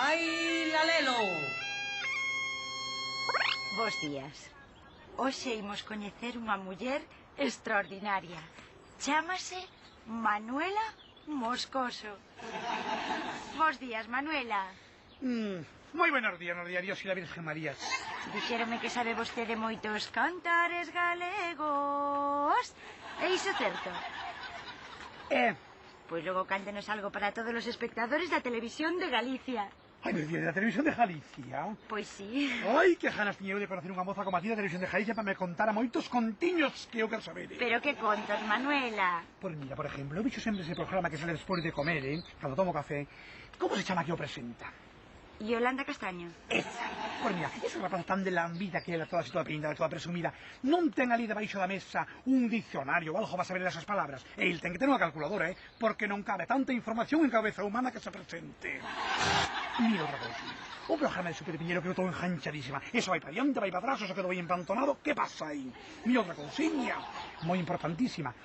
Ai, lalelo! Bos días. Hoxe imos coñecer unha muller extraordinaria. Chámase Manuela Moscoso. Bos días, Manuela. Moi buenos días, no diario si la Virgen María. Dixéronme que sabe vostede moitos cantares galegos. É iso certo? Pois logo cántenos algo para todos os espectadores da televisión de Galicia. Ai, meu Dios, da televisión de Galicia. Pois sí. Ai, que ganas tiña eu de conocer unha moza como a ti da televisión de Galicia para me contara moitos contiños que eu quero saber. Pero que contos, Manuela? Pois mira, por exemplo, eu bicho sempre ese programa que sale despois de comer, cando tomo café. Como se chama que o presenta? Yolanda Castaño. Esa. Pois mira, esa rapaza tan de lambida que ela toda así, toda pintada, toda presumida, non ten ali debaixo da mesa un diccionario ou algo para saber esas palabras. E el ten que ter unha calculadora, porque non cabe tanta información en cabeza humana que se presente. Mira outra cousa. O programa de Super Piñero quedou todo enganchadísima. Eso vai para diante, vai para atrás, eso quedou aí empantonado. Que pasa aí? Mira outra cousiña, moi importantísima.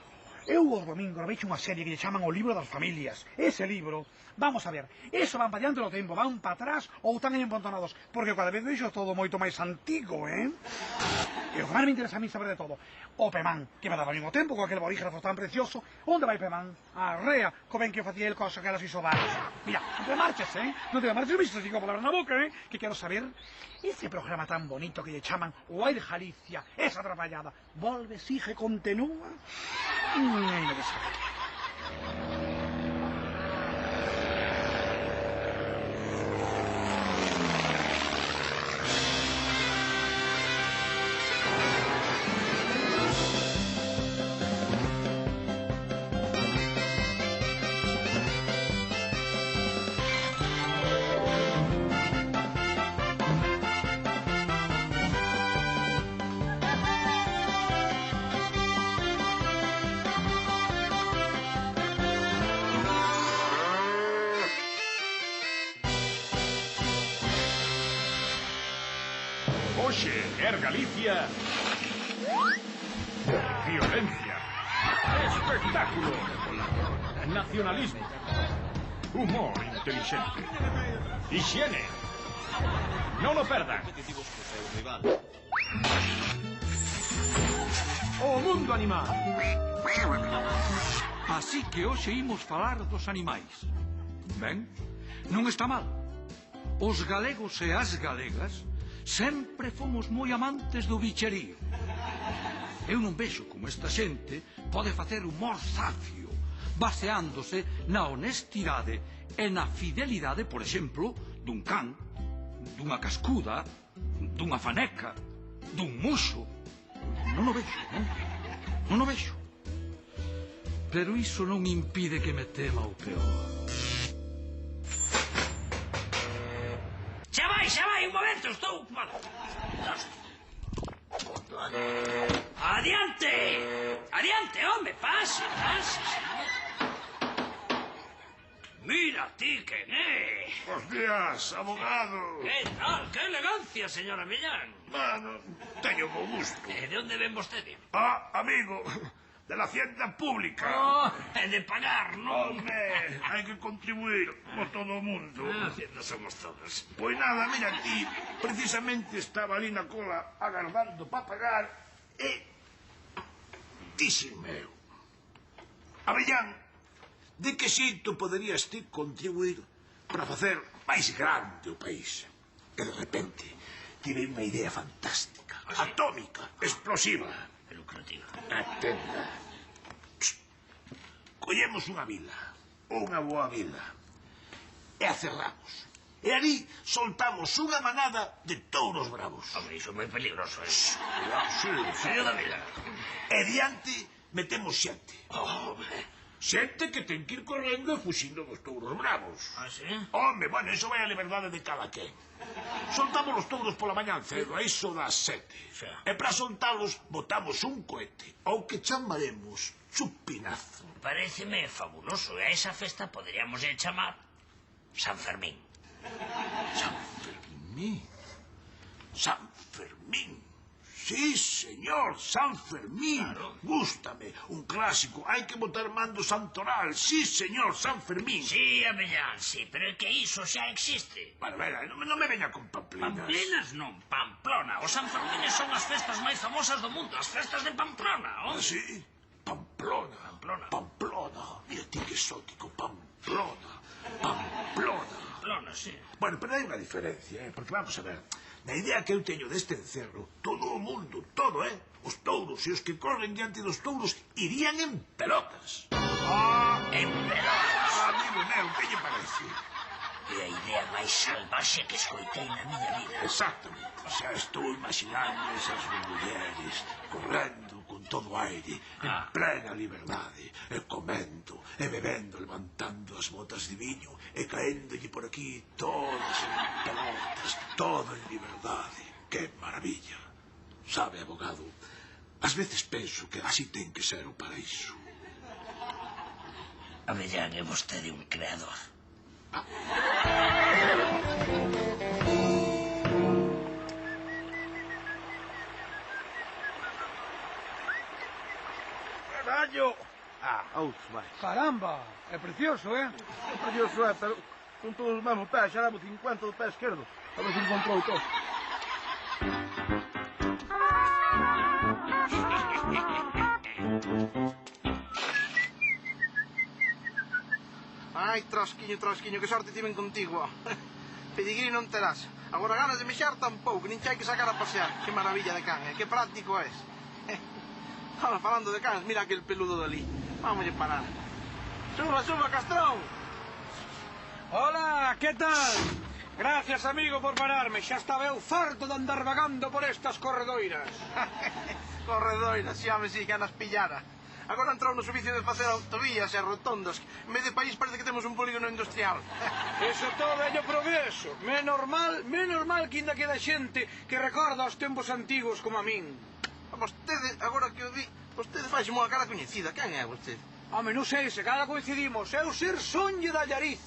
Eu os domingos veixo unha serie que lle chaman o libro das familias. Ese libro, vamos a ver, eso van para diante no tempo, van para atrás ou están aí empontonados, porque cada vez veixo todo moito máis antigo, E o que máis me interesa a mí saber de todo, o Pemán, que me daba ao mesmo tempo, con aquel bolígrafo tan precioso. Onde vai Pemán? A rea, co ben que facía el cosa que elas hizo varios. Mira, non te marches, Non te marches, bicho, se digo palabras na boca, que quero saber ese programa tan bonito que lle chaman o Aire Galicia, esa atrapallada. Volve, sigue, continúa. No que saber. Hoxe, Er Galicia... Violencia. Espectáculo. Nacionalismo. Humor inteligente. Higiene. Non o perdan. O mundo animal. Así que hoxe imos falar dos animais. Ben, non está mal. Os galegos e as galegas sempre fomos moi amantes do bicherío. Eu non vexo como esta xente pode facer humor zafio, baseándose na honestidade e na fidelidade, por exemplo, dun can, dunha cascuda, dunha faneca, dun muxo. Non o vexo, non? Non o vexo. Pero iso non impide que me tema o peor. Xa vai, un momento, estou... Adiante! Adiante, home, pase. Mira ti quen é. Bos días, abogado. Que tal, que elegancia, señora Millán. Mano, teño bo gusto. De onde ven vostede? Amigo, de la hacienda pública. É de pagar, non? Home, hai que contribuir por todo o mundo. Hacienda somos todos. Pois nada, mira, aquí precisamente estaba ali na cola agardando para pagar e díxenme eu, Avellán, de que xeito poderías ti contribuir para facer máis grande o país? E de repente tive unha idea fantástica, atómica, explosiva. Lucrativa. Atenda. Collemos unha vila, unha boa vila, e a cerramos. E ali soltamos unha manada de touros bravos. Home, iso é moi peligroso, Sí. Señor da Vila. E diante metemos xente. Xente que ten que ir correndo e fuxindo dos touros bravos. Ah, sí? Home, bueno, iso vai a liberdade de cada quen. Soltamos os touros pola mañan cedo, a iso das 7. Xa. E para soltalos botamos un cohete, ao que chamaremos chupinazo. Paréceme fabuloso. E a esa festa poderíamos chamar San Fermín. San Fermín. San Fermín. Sí, señor, San Fermín. Claro. Gústame, un clásico. Hai que botar mando santoral. Sí, señor, San Fermín. Sí, Avellán, sí, pero é que iso xa existe. Bueno, vera, non me veña con pamplinas. Pamplinas non, Pamplona. Os Sanfermines son as festas máis famosas do mundo, as festas de Pamplona, Ah, oh? sí? Pamplona. Pamplona. Pamplona. Mira ti que exótico. Pamplona. Pamplona. Pamplona, sí. Bueno, pero hai unha diferencia, porque vamos a ver, na idea que eu teño deste encerro, todo o mundo, todo, os touros e os que corren diante dos touros irían en pelotas. En pelotas. Amigo meu, que lle parece? É a idea máis salvaxe que escoitei na miña vida. Exactamente, xa estou imaginando esas mulleres correndo con todo o aire, en plena liberdade, e comendo, e bebendo, levantando as botas de viño, e caéndolle por aquí todas en pelotas, todo en liberdade. Que maravilla. Sabe, abogado, ás veces penso que así ten que ser o paraíso. Avellán é vostede un creador. Carallo! Vai. Caramba, é precioso, É precioso, pero con todos os mesmos pés, xa damos 50 do pé esquerdo. A ver se encontrou todo. Ai, trosquiño, que sorte tiven contigo. Pedigrí non terás. Agora ganas de mexar tampouco, nin hai que sacar a pasear. Que maravilla de can, que práctico es. Ahora, falando de cans, mira aquel peludo dali. Vámonos parar. Suba, Castrón. Hola, ¿qué tal? Gracias, amigo, por pararme. Xa estaba eu farto de andar vagando por estas corredoiras. Corredoiras, xa me si que andas pillara. Agora entrou no servicio de facer autovías e rotondas. En vez de país parece que temos un polígono industrial. Eso todo é o progreso. Menos mal que ainda queda xente que recorda os tempos antigos como a min. Vostede, agora que o di, vostede faixe unha cara coñecida. Quen é vostede? Home, non sei, se cada coincidimos. Eu ser Sonlle da Allariz.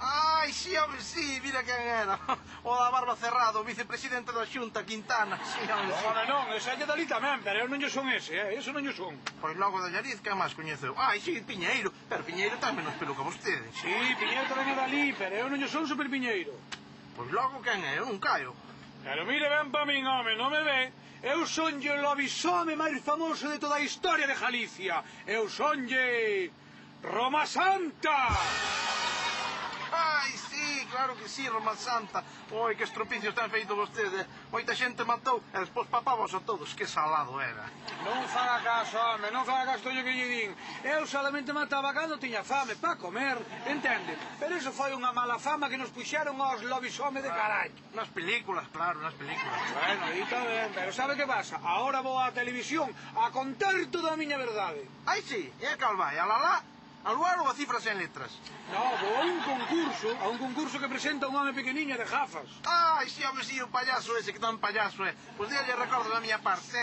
Ai, sí, home, sí, mira quen era. O da barba cerrado, o vicepresidente da Xunta, Quintana. Sí, home, sí. Home, non, ese é dali tamén, pero eu non lle son ese, eso non lle son. Pois logo da Allariz, quen máis coñeceu? Ai, sí, Piñeiro, pero Piñeiro ten menos pelo que vostede. Sí, Piñeiro tamén é dali, pero eu non lle son super Piñeiro. Pois logo quen é? Eu non caio. Pero mire ben pa min, home, non me ve? Eu sonlle o lobisome máis famoso de toda a historia de Galicia. Eu sonlle Roma Santa. Ai, sí, claro que sí, Roma Santa. Oi, que estropicios ten feito vostede. Moita xente matou e despois papavos a todos. Que salado era. Non faga caso, home, non faga caso do que lle din. Eu solamente mataba cando tiña fame para comer, entende? Pero iso foi unha mala fama que nos puxeron aos lobisome de carallo. Nas películas, claro, nas películas. Bueno, aí tamén, pero sabe que pasa? Ahora vou á televisión a contar toda a miña verdade. Ai, sí, e a cal vai? A Lalá? A luar ou a cifras en letras? No, vou a un concurso que presenta un home pequeniño de gafas. Ai, sí, home, sí, o payaso ese, que tan payaso é. Pois díalle recordo da miña parte,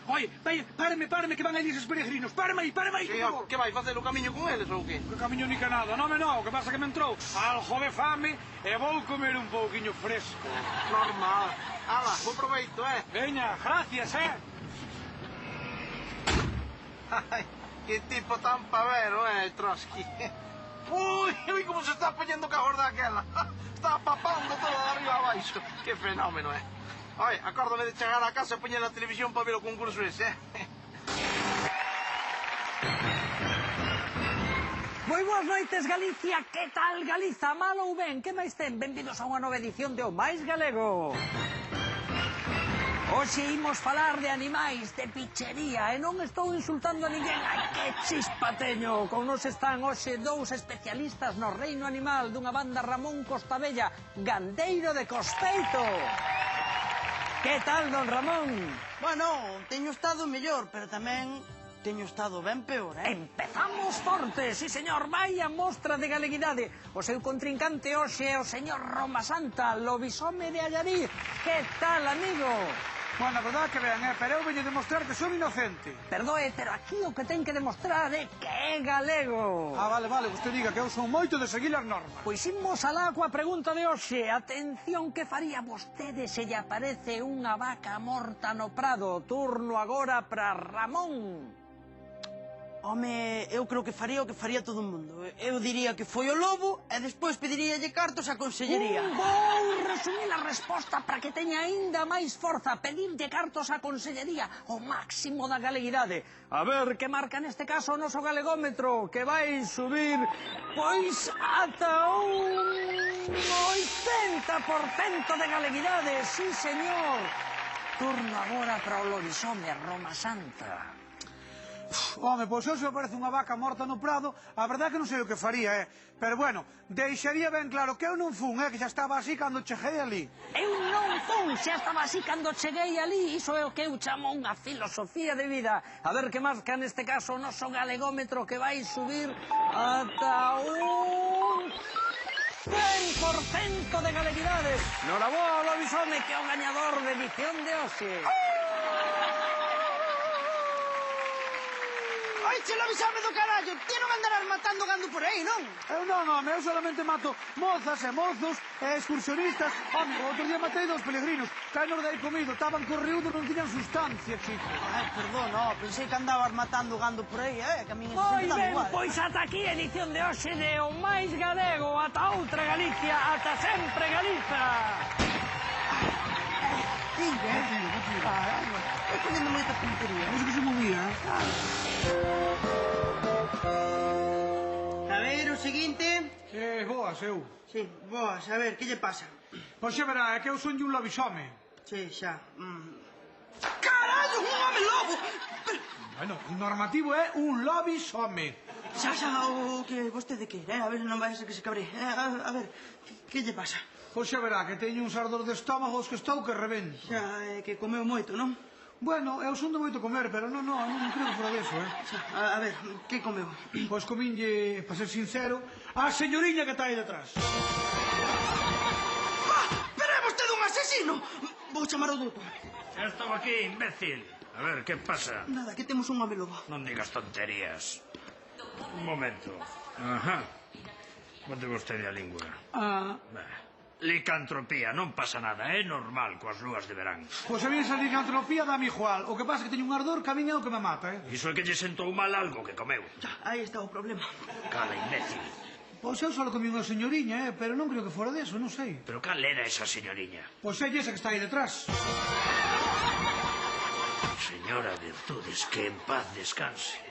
Oi, vai, párame, que van aí esos peregrinos. Párame aí, Sí, por favor. que vai facer o camiño con eles ou que? Que camiño ni que nada, non, o que pasa que me entrou algo de fame e vou comer un pouquiño fresco. Normal. Ala, bo proveito, Veña, gracias, Ai, que tipo tan pavero, Trotsky. Ui, como se está poñendo ca gorda aquela. Está papando todo de arriba abaixo. Que fenómeno, Oi, acórdame de chegar a casa e poñer na televisión para ver o concurso ese, Moi boas noites, Galicia. Que tal, Galiza? Mal ou ben? Que máis ten? Benvidos a unha nova edición de O Máis Galego. Hoxe imos falar de animais, de pichería, e non estou insultando a ninguén. Ai, que chispa teño! Con nos están hoxe dous especialistas no reino animal dunha banda Ramón Costabella, gandeiro de Cospeito. Que tal, don Ramón? Bueno, teño estado mellor, pero tamén teño estado ben peor, Empezamos forte, sí señor, vai a mostra de galeguidade. O seu contrincante hoxe é o señor Roma Santa, lobisome de Allariz. Que tal, amigo? Bueno, a verdade que ben, pero eu veño demostrar que son inocente. Perdoe, pero aquí o que ten que demostrar é que é galego. Ah, vale, vostede diga que eu son moito de seguir as normas. Pois imos alá coa pregunta de hoxe. Atención, que faría vostede se lle aparece unha vaca morta no prado? Turno agora para Ramón. Home, eu creo que faría o que faría todo o mundo. Eu diría que foi o lobo e despois pediríalle cartos á consellería. Vou resumir a resposta para que teña aínda máis forza. Pedirlle cartos á consellería, o máximo da galeguidade. A ver que marca neste caso o noso galegómetro, que vai subir, pois, ata un 80% de galeguidade. Sí, señor. Turno agora para o lobisome, Roma Santa. Home, pois se me parece unha vaca morta no prado, a verdade é que non sei o que faría, Pero bueno, deixaría ben claro que eu non fun, que xa estaba así cando cheguei ali. Eu non fun, xa estaba así cando cheguei ali. Iso é o que eu chamo unha filosofía de vida. A ver que marca neste caso o noso galegómetro, que vai subir ata un 100% de galeguidade. Noraboa, lobisome, que é o gañador de edición de hoxe. Ai, che lobisome do carallo, ti non andarás matando gando por aí, non? Eu non, home, eu solamente mato mozas e mozos e excursionistas. Home, o outro día matei 2 peregrinos, que nos dei comido, estaban corriudos, non tiñan sustancia, chico. Ai, perdón, pensei que andabas matando gando por aí, que a min Moi sempre ben, igual. pois ata aquí a edición de hoxe de O Máis Galego. Ata outra Galicia, ata sempre Galiza. Estou ponendo moita puntería. Iso que se movía, A ver, o seguinte. Boas, eu. Sí, boas, a ver, que lle pasa? Pois xa verá, é que eu son un lobisome. Sí, xa. Carallo, un home lobo! Bueno, o normativo é un lobisome. Xa, o que vostede quere, a ver, non vai ser que se cabre. A ver, que lle pasa? Pois xa verá, que teño uns ardor de estómagos que estou que revento. Xa, que comeu moito, non? Bueno, eu son de moito comer, pero non creo que fora deso, Xa, a ver, que comeu? Pois comínlle, para ser sincero, a señoriña que está aí detrás. Pero é vostede un asesino! Vou chamar o doutor. Ya estaba aquí, imbécil. A ver, ¿qué pasa? Nada, que temos un home lobo. Non digas tonterías. Un momento. Ajá. Bote vostede a lingua. Licantropía, non pasa nada, é normal coas lúas de verán. Pois a mí esa licantropía dame igual. O que pasa é que teño un ardor que a min é o que me mata, Iso é que lle sentou mal algo que comeu. Xa, aí está o problema. Cala, imbécil. Pois eu só comí unha señoriña, pero non creo que fora deso, non sei. Pero cal era esa señoriña? Pois é esa que está aí detrás. Señora Virtudes, que en paz descanse.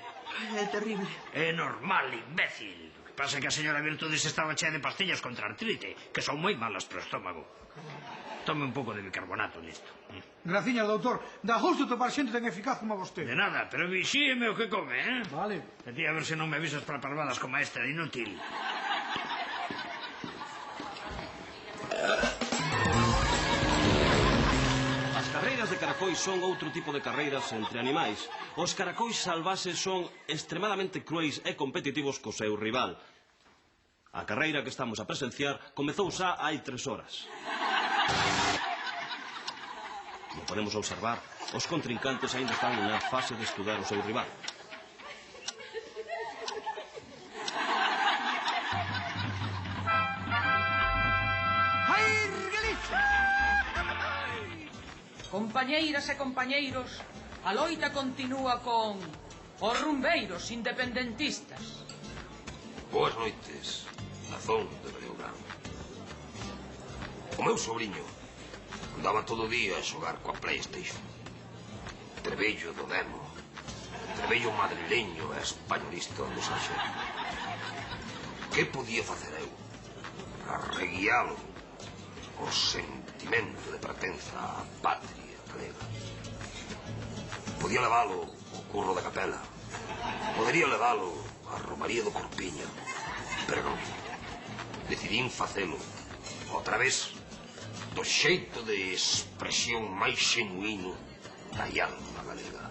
É terrible. É normal, imbécil. O que pasa é que a señora Virtudes estaba chea de pastillas contra artrite, que son moi malas pro estómago. Tome un pouco de bicarbonato nisto. Graciñas, doutor. Da gusto topar xente tan eficaz como vostede. De nada, pero vixíeme o que come, Vale. E ti a ver se non me avisas para parvadas como esta, inútil. As carreiras de caracois son outro tipo de carreiras entre animais. Os caracois salvaxes son extremadamente cruéis e competitivos co seu rival. A carreira que estamos a presenciar comezou xa hai 3 horas. Como podemos observar, os contrincantes aínda están na fase de estudar o seu rival. Compañeiras e compañeiros, a loita continúa con os rumbeiros independentistas. Boas noites, Nazón de Breogán. O meu sobrinho andaba todo o día a xogar coa PlayStation. Trebello do demo, trebello madrileño e españolista do Sanxer. Que podía facer eu para reguialo o sentimento de pertenza á patria galega? Podía levalo ao curro da capela, podería levalo á romaría do Corpiño, pero non. Decidín facelo a través do xeito de expresión máis xenuíno da alma galega.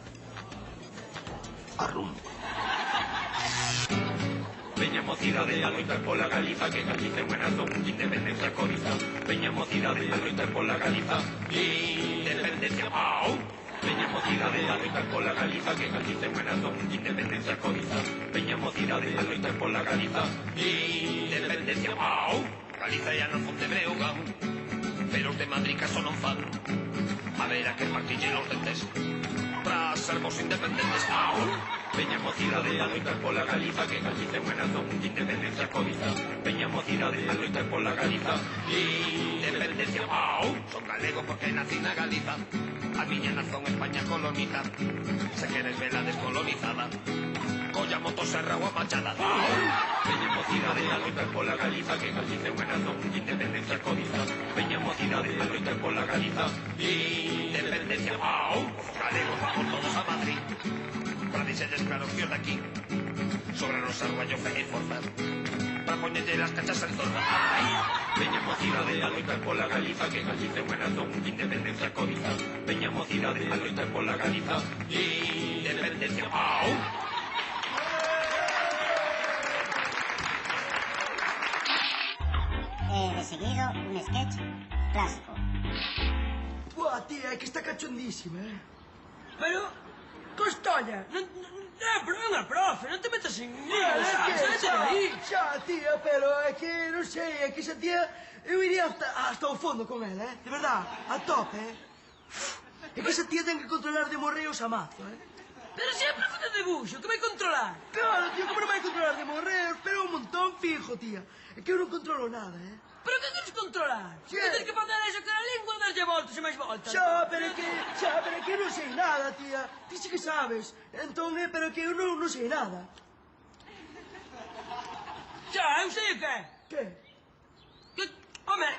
A rumba. Veña mocidade a loitar pola Galiza, que Galiza é unha nación independencia coriza. Veña mocidade a loitar pola Galiza, independencia, au! Veña mocidade a loitar pola Galiza, que Galiza é unha nación, independencia cobiza. Veña mocidade a loitar pola Galiza, independencia, au! Galiza é a nación de Breogán, pero os de Madrid caso non fan. A ver a que martille los dentes para sermos independentes, au! Veña mocidade a loitar pola Galiza, que Galiza é unha nación, independencia cobiza. Veña mocidade a loitar pola Galiza, independencia, au! Son galego porque nací na Galiza, a miña nación España coloniza. Se queres vela descolonizada, colla motosserra ou a machada, au! Veña mocidade a loitar pola Galiza, que Galiza é unha nación, independencia cobiza. Veña mocidade a loitar pola Galiza, independencia, au! Os galegos vamos todos a Madrid para dixelles claros que os daqui sobre nos arruallo fe e forzas para poñerlle as cachas en zorra. Ai! Veña mocidade a loitar pola Galiza, que Galiza é unha nación, independencia cobiza. Veña mocidade a loitar pola Galiza, independencia, au! Seguido, un sketch clásico. Buah, tía, é que está cachondísima, Pero, Costolla, pero é unha profe, non te metas en mí, xa, tía, pero é que, non sei, é que esa tía, eu iría hasta o fondo con ela, de verdad, a tope, É que esa tía ten que controlar de morreos a mazo, Pero se é profe de debuxo, que vai controlar? Claro, tío, como non vai controlar de morreos, pero un montón fijo, tía. É que eu non controlo nada, Pero que queres controlar? Que tens que fazer eso con a lingua e darlle voltas e máis voltas. Xa, pero é que eu non sei nada, tía. Ti sí que sabes. Entón, pero é que eu non sei nada. Xa, eu sei o que é. Que? Home,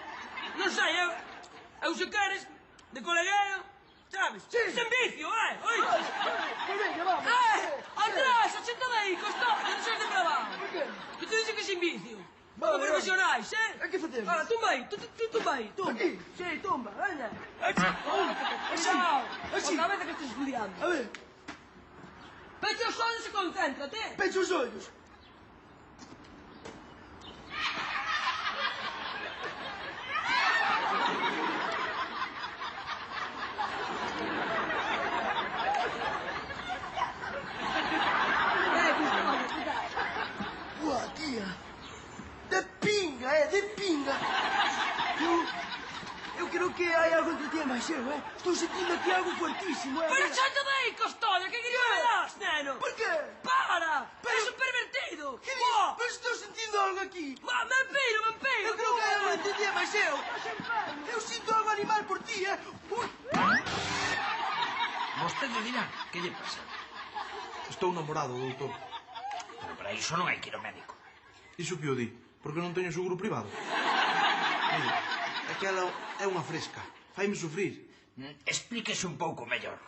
non sei, eu se queres, de colegueo, sabes? Sí. Sen vicio, Oi? Pues venga, vamos. Andrés, achenta de aí, Costolla, non seas de brava. Por que? Que te dice que sin vicio. Como profesionais, É que facemos? Ahora, tumba aí, tumba aí, tumba. Aquí? Sí, tumba, veña. Cuidado, con cabeza que estés estudiando. A ver. Pecha os ollos e concéntrate. Pecha os ollos. Buah, tía. De pinga. Eu creo que hai algo entre ti e Maxeu, Estou sentindo aquí algo fuertísimo, Pero xato de aí, Costolla, que quería me das, neno? Por qué? Para! És un pervertido! Que dices? Pero estou sentindo algo aquí. Vampiro! Eu creo que hai algo entre ti e Maxeu. Eu sinto algo animal por ti, Ui! Vostede dirá, que lle pasa? Estou namorado, doutor. Pero para iso non hai que ir ao médico. Iso que o di, porque non teño seguro privado. Mire, é que ela é unha fresca. Faime sufrir. Explíquese un pouco mellor.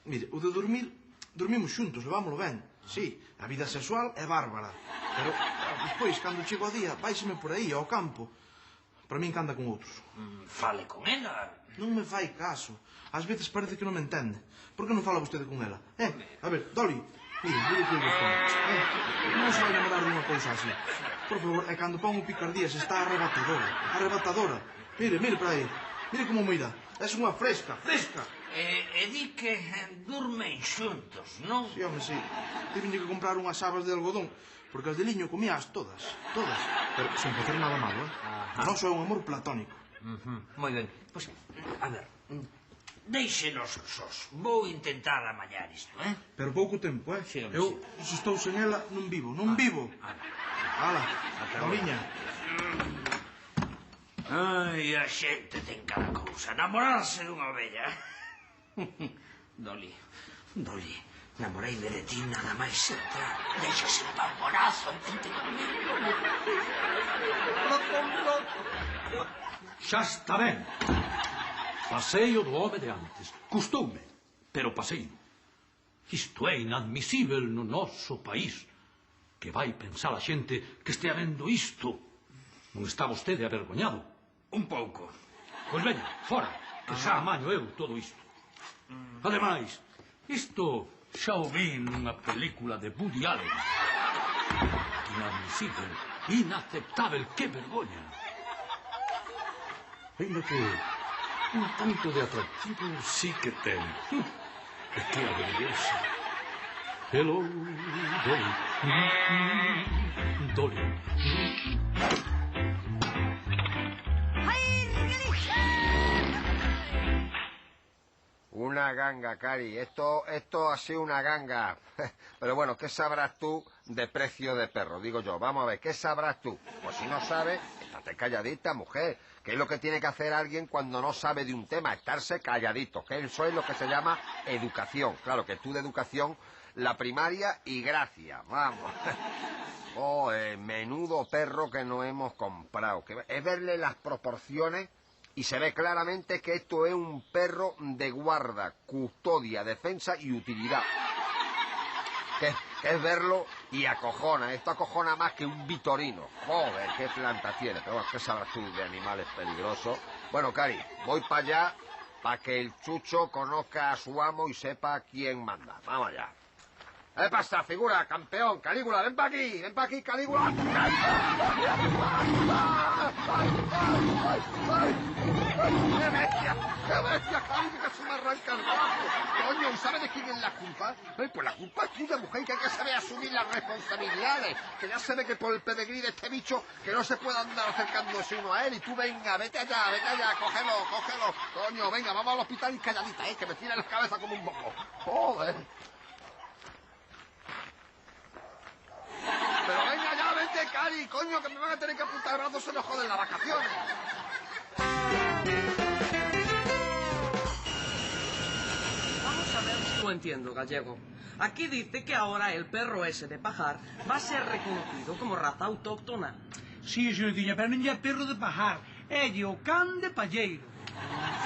Mire, o de dormir, dormimos xuntos, levámoslo ben. Sí, a vida sexual é bárbara. Pero, despois, cando chego ao día, váiseme por aí, ao campo. Para min que anda con outros. Fale con ela. Non me fai caso. Ás veces parece que non me entende. Por que non fala vostede con ela? A ver, Dolly, mire que eu gostou. Non se vai enamorar dunha cousa así. Por favor, é cando pon o picardías está arrebatadora. Mire para aí. Mire como mira. Es unha fresca. E di que durmen xuntos, non? Si, home, si. Tiveñe que comprar unhas sabas de algodón, porque as de liño comías todas. Pero sen facer nada malo, Non só é un amor platónico. Moi ben. Pois, a ver, déixenos sós. Vou intentar amañar isto, Pero pouco tempo, Eu, se estou sen ela, non vivo. Ala, Doliña. Ai, a xente ten cada cousa. Namorarse dunha ovella. Dolly, namoreime de ti nada máis entrar. Deixase un pamponazo, entente conmigo. Xa está ben. Pasei o do home de antes. Custoume, pero pasei. Isto é inadmisible no noso país. Que vai pensar a xente que estea vendo isto? Non está vostede avergoñado? Un pouco. Pois veña, fora, que xa amaño eu todo isto. Ademais, isto xa o vi nunha película de Woody Allen. Inadmisible, inaceptável, que vergoña. Ainda que un tanto de atractivo sí que ten. É que a belleza. Hello, Dolly. Dolly. Una ganga, Cari. Esto ha sido una ganga. Pero bueno, ¿qué sabrás tú de precio de perro? Digo yo, vamos a ver, ¿qué sabrás tú? Pues si no sabes, estate calladita, mujer. ¿Qué es lo que tiene que hacer alguien cuando no sabe de un tema? Estarse calladito, que eso es lo que se llama educación. Claro, que tú de educación, la primaria y gracias, vamos. Oh, menudo perro que nos hemos comprado. Que es verle las proporciones y se ve claramente que esto es un perro de guarda, custodia, defensa y utilidad. Que es verlo y acojona. Esto acojona más que un vitorino. Joder, qué planta tiene. Pero bueno, ¿qué sabrás tú de animales peligrosos? Bueno, Cari, voy para allá para que el chucho conozca a su amo y sepa quién manda. Vamos allá. ¿Qué pasa, figura, campeón? Calígula, ven para aquí, Calígula. ¡Qué bestia, Cali, que casi me arranca el brazo! Coño, ¿y sabes de quién es la culpa? Pues la culpa es tuya, mujer, que hay que saber asumir las responsabilidades. Que ya se ve que por el pedigrí de este bicho, que no se puede andar acercándose uno a él. Y tú venga, vete allá, cógelo. Coño, venga, vamos al hospital y calladita, que me tira la cabeza como un boco. Joder. Pero venga ya, vente, Cari, coño, que me van a tener que apuntar el brazo, se me joden las vacaciones. Vamos a ver si lo entiendo, Gallego. Aquí dice que ahora el perro ese de pajar va a ser reconocido como raza autóctona. Sí, señorita, pero non é perro de pajar, é o can de palleiro.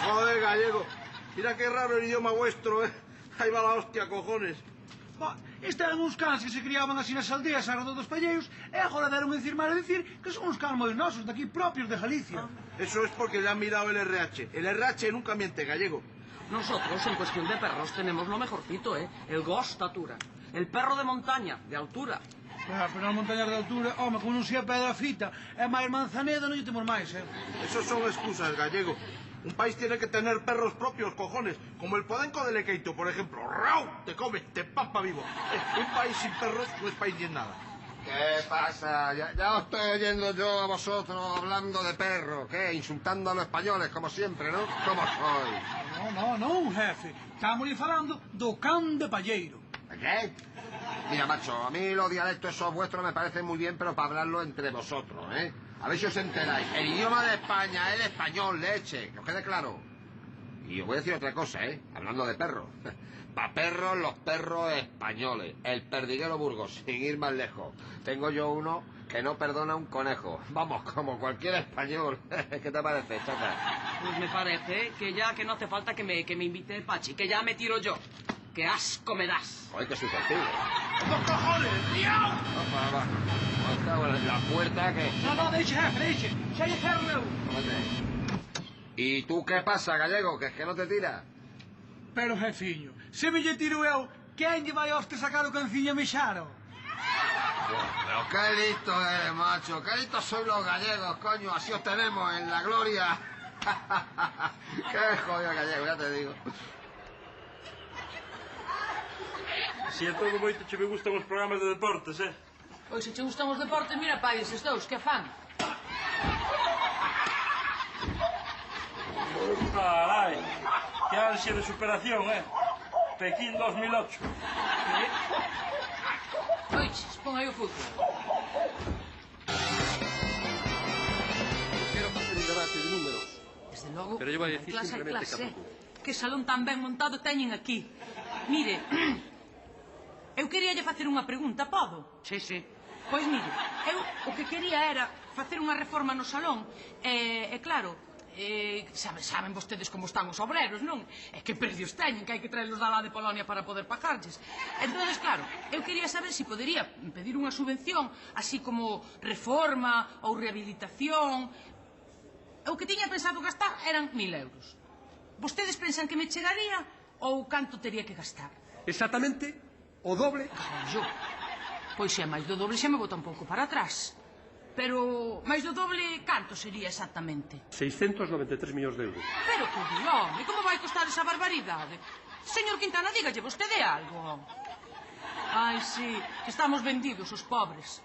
Joder, Gallego, mira qué raro el idioma vuestro, ¿eh? Ahí va la hostia, cojones. Estaban uns cans que se criaban así nas aldeas alrededor dos palleiros e agora deron a dicir mal a dicir que son uns cans moi nosos daqui propios de Galicia. Eso es porque le han mirado el RH. El RH nunca miente, Gallego. Nosotros, en cuestión de perros, tenemos lo mejorcito, ¿eh? El gostatura. El perro de montaña, de altura. Pero na montaña de altura, home, como non sea pedra frita e máis manzaneda non lle temos máis, Esos son excusas, Gallego. Un país tiene que tener perros propios, cojones, como el podenco de Lequeito, por ejemplo. ¡Rau! Te come, te pampa vivo. Un país sin perros no es país ni en nada. ¿Qué pasa? Ya os estoy oyendo yo a vosotros hablando de perros, ¿qué? Insultando a los españoles, como siempre, ¿no? ¿Cómo sois? Non, jefe. Estamos falando do can de palleiro. ¿Qué? Mira, macho, a mí los dialectos esos vuestros me parecen muy bien, pero para hablarlo entre vosotros, ¿eh? A ver si os enteráis. El idioma de España es el español, leche. Que os quede claro. Y os voy a decir otra cosa, ¿eh? Hablando de perros. Pa' perros, los perros españoles. El perdiguero Burgos, sin ir más lejos. Tengo yo uno que no perdona un conejo. Vamos, como cualquier español. ¿Qué te parece, chata? Pues me parece que ya que no hace falta que me invite el Pachi, que ya me tiro yo. ¡Qué asco me das! ¡Ay, qué susceptible! ¡Dos cojones! ¡Miau! Va. Me cago en la puerta que... No, deixe, jefe, deixe. Xa lle cerro eu. ¿Y tú qué pasa, Gallego? Que es que no te tiras. Pero, jefiño, se me lle tiro eu, quen lle vai a usted sacar o canciño a mexaro? Pero qué listo eres, macho. Qué listos sois los gallegos, coño. Así os tenemos en la gloria. Qué jodido gallego, ya te digo. Si é todo moito che me gustan os programas de deportes, Pois se che gustan os deportes, mira pa eses dous, que fan? Carai, que ansia de superación, Pekín 2008. Oiches, pon aí o fútbol. Quero facer un debate de números. Desde logo, Pero yo voy a decir clase, simplemente Que salón tan ben montado teñen aquí. Mire, eu queríalle facer unha pregunta, podo? Sí. Pois mire, eu o que quería era facer unha reforma no salón e claro, saben vostedes como están os obreros, non? E que precios teñen, que hai que traerlos da lá de Polonia para poder pagarlles. Entonces, claro, eu quería saber se podería pedir unha subvención, así como reforma ou rehabilitación. O que tiña pensado gastar eran 1.000 euros. Vostedes pensan que me chegaría ou canto tería que gastar? Exactamente o doble. Carallo, pois se é máis do doble xa me bota un pouco para atrás. Pero máis do doble, canto sería exactamente? 693 millóns de euros. Pero que di, home, como vai costar esa barbaridade? Señor Quintana, dígalle vostede algo. Ai, sí, que estamos vendidos, os pobres.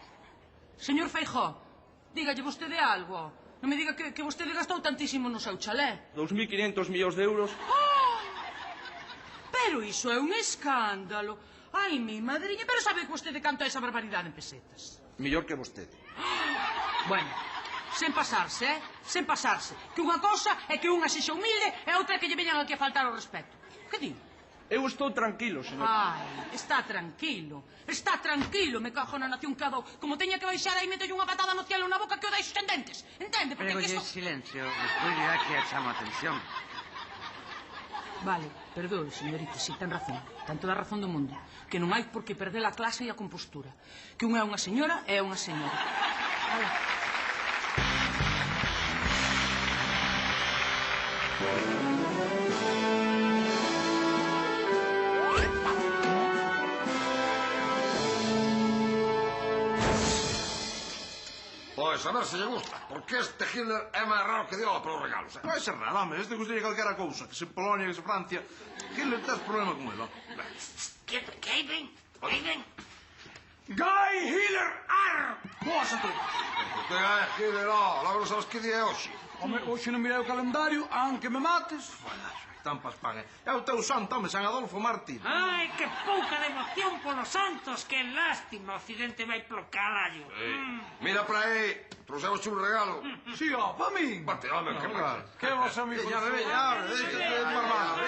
Señor Feijóo, dígalle vostede algo. Non me diga que vostede gastou tantísimo no seu chalé. 2.500 millóns de euros. Oh! Pero iso é un escándalo. Ai, mi madriña, pero sabe que vostede canto é esa barbaridade en pesetas? Mellor que vostede. Bueno, sen pasarse, Sen pasarse. Que unha cosa é que unha sexa humilde e outra é que lle veñan aquí a faltar ao respeto. Que di? Eu estou tranquilo, senhor. Ai, está tranquilo. Está tranquilo, me cago na nación que adou. Como teña que baixar aí, meto unha patada no cielo na boca que o deixo sen dentes. Entende? Porque Pregolle que silencio, despois dirá que chamo a atención. Vale, perdoe, señorita, si ten razón. Ten toda a razón do mundo. Que non hai por que perder a clase e a compostura. Que unha é unha señora e é unha señora. Vale. Pois, a ver se lle gusta, porque este Hitler é máis raro que Diola para os regalos. Non é ser raro, home, este gustaría calquera cousa. Que se Polonia, que se Francia. Hitler tes problema con ele. Que aí ven? Aí ven? Guy Hitler, ar! Boas a todos. Que é Hitler, logo non sabes que día é hoxe. Home, hoxe non mirei o calendario, aunque me mates. Tampas pague. É o teu santo, home, San Adolfo Martín. Ai, que pouca devoción polos santos, que lástima, o Occidente vai polo carallo. Mira para aí, trouxemos un regalo. Sí, pa min. Bate, home, que máis. Que vos amigos. Veña, deixate de parmar.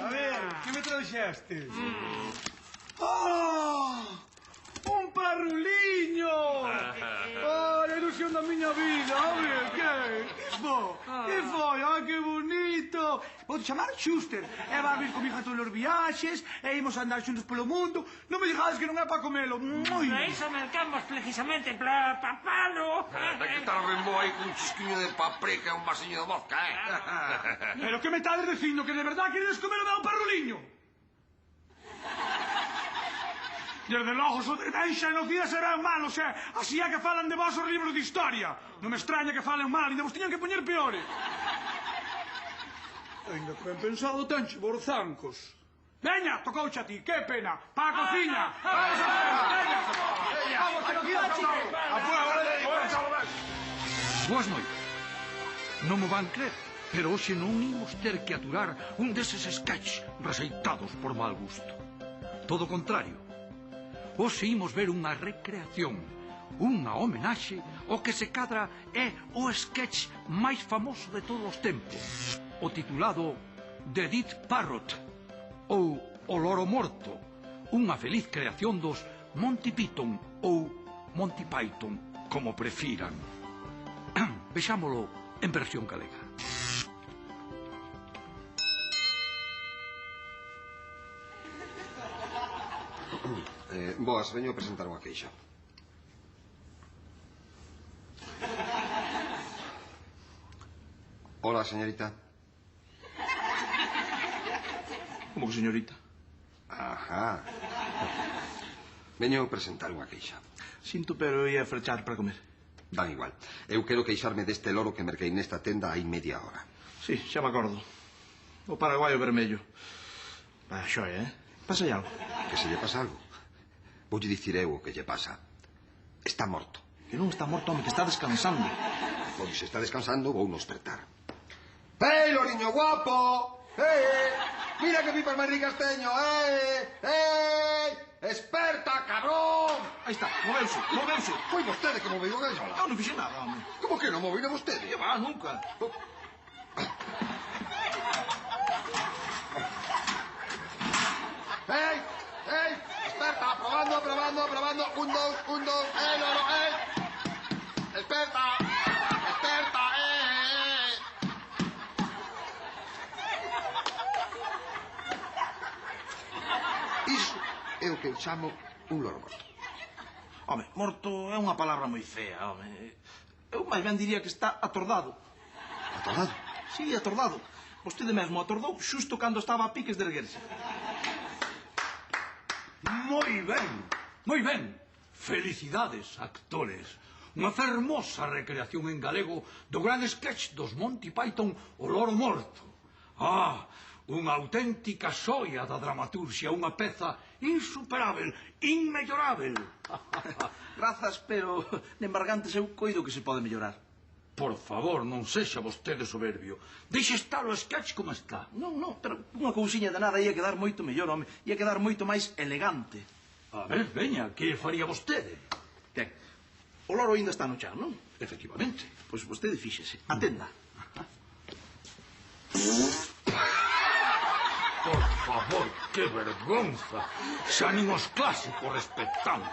A ver, que me trouxeste? Ah! Un parruliño! Oh, a ilusión da miña vida, home, que? Que foi? Ah, que bonito! Vou chamar Schuster. E va a vir comigo a todos os viaxes, e imos andar xuntos polo mundo. Non me dixades que non é para comelo. Para iso mercamos precisamente para papalo. De que tal Rimbo aí con un chisquiño de paprika e un vasiño de vodka, Pero que me estades dicindo? Que de verdad queredes comer o meu parruliño? Desde logo, so de ben xenocidas e ben malos, así é que falan de vos os libros de historia. Non me extraña que falen mal, ainda vos tiñan que poñer peores. Ainda que ben pensado tenche borzancos. Veña, tocouche a ti, que pena. Pa a cociña. Vamos a Boas noites. Non me van crer, pero hoxe non imos ter que aturar un deses sketches receitados por mal gusto. Todo o contrario. Hoxe imos ver unha recreación, unha homenaxe ao que se cadra é o sketch máis famoso de todos os tempos, o titulado The Dead Parrot, ou O Loro Morto, unha feliz creación dos Monty Python ou Monty Python, como prefiran. Vexámolo en versión galega. Boas, veño a presentar unha queixa. Hola, señorita. Como que señorita? Ajá. Veño a presentar unha queixa. Sinto, pero ia frechar para comer. Dan igual. Eu quero queixarme deste loro que merquei nesta tenda hai media hora. Sí, xa me acordo. O paraguaio vermello. Xoia, Pasa algo. Que se lle pasa algo? Voulle dicir eu o que lle pasa. Está morto. Que non está morto, home, que está descansando. Pois se está descansando, vou nos despertar. ¡Hey, loriño guapo! Mira que pipas máis ricas teño, ¡Esperta, cabrón! Aí está, moveuse. Foi vostede que moveu a gaiola. Eu non fixe nada, home. Como que non moveu vostede? Que va, nunca. ¡Hey! ¡Esperta! ¡Probando! Un, dos, loro, ¡Esperta! Iso é o que eu chamo un loro morto. Home, morto é unha palabra moi fea, home. Eu máis ben diría que está atordado. Atordado? Sí, atordado. Vostede mesmo atordou xusto cando estaba a piques de erguerse. Moi ben. Felicidades, actores. Unha fermosa recreación en galego do gran sketch dos Monty Python O Loro Morto. Unha auténtica xoia da dramaturxia, unha peza insuperável, inmellorável. Grazas, pero de embargantes eu coido que se pode mellorar. Por favor, non sexa vostede soberbio. Deixe estar o sketch como está. Non, pero unha cousiña de nada ia quedar moito mellor, home. Ia quedar moito máis elegante. A ver, veña, que faría vostede? Ben, o loro ainda está no chan, non? Efectivamente. Pois vostede fíxese. Atenda. Por favor, que vergonza. Xa nin os clásicos respetamos.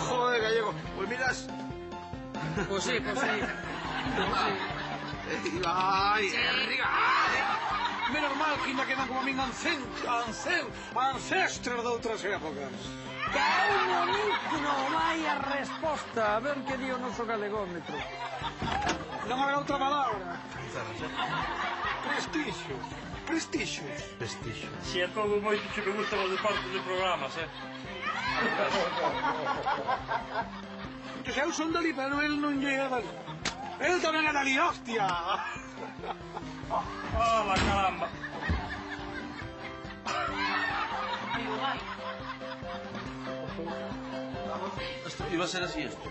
Joder, gallego, pois miras... Pois sí. Ai, Menos mal que ainda quedan como a min ancestros de outras épocas. ¡Qué bonito! Vaya resposta. A ver que di o noso galegómetro. Non haberá outra palabra. Prestixio. Si é todo moito que me gustan os deportes de programas, Que se eu son dali, pero el non lle é dali. El tamén é dali, hostia. ¡Hala, caramba! Vai. Iba a ser así esto.